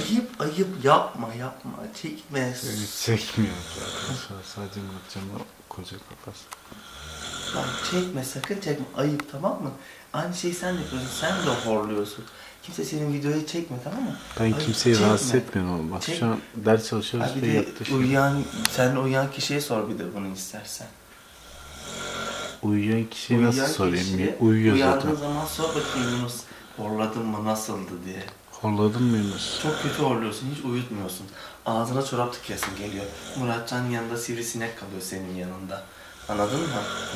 Ayıp ayıp yapma çekme. Çekmiyor arkadaşlar. Sadece Muratcan'la koca kafası. Lan çekme sakın çekme, ayıp, tamam mı? Aynı şeyi sen de yapıyorsun, sen de horluyorsun. Kimse senin videoyu çekme, tamam mı? Ben ayıp, kimseyi çekme. rahatsız etmiyorum ama bak şu an ders çalışıyoruz bir ve de yaptığı şey. sen uyuyan kişiye sor bir de bunu istersen. Uyuyan kişiye nasıl sorayım? Uyuyor uyandığın zaten. zaman sor bakayım Yunus, horladın mı, nasıldı diye. Horladın mı Yunus? Çok kötü horluyorsun, hiç uyutmuyorsun. Ağzına çorap tıkayasın geliyor. Muratcan'ın yanında sivrisinek kalıyor senin yanında. Anladın mı?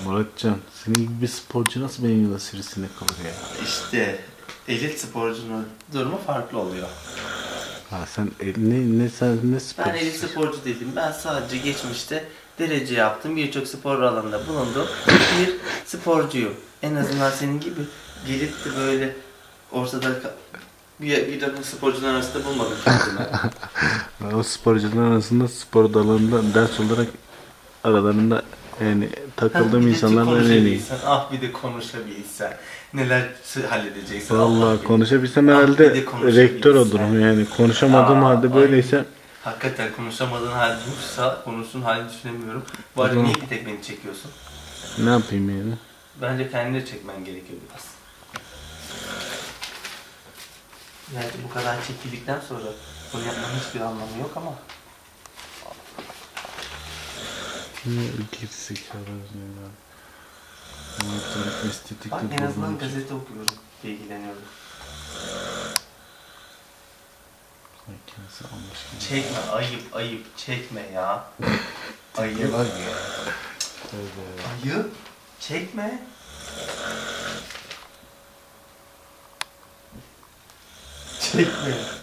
Muratcan, senin gibi bir sporcu nasıl benim yanımda sivrisinek kalır ya? İşte elit sporcunun durumu farklı oluyor. Ha sen ne sporcusun? Ben elit sporcu değilim. Ben sadece geçmişte derece yaptım. Birçok spor alanında bulundum. Bir sporcuyum. En azından senin gibi gelip de böyle ortada bir takım sporcular arasında bulmadım kendimi. Ben o sporcuların arasında spor dalında ders olarak aralarında yani takıldığım insanlardan en iyi. Ah bir de konuşabilsen. Neler halledeceksin. Vallahi konuşabilsem herhalde rektör olurum yani. Konuşamadığım halde böyleyse. Hakikaten konuşamadığın halde yoksa konuştuğun halini düşünemiyorum. Bu arada niye bir tek beni çekiyorsun? Ne yapayım yani? Bence kendini çekmen gerekiyor biraz. Yani bu kadar çekildikten sonra bunu yapmanın hiçbir anlamı yok ama. Niye gerizekalı ya? Bak en azından gazete okuyorum, ilgileniyorum. Çekme, ayıp, çekme ya. Ayıp. Ayıp, çekme. Çekme.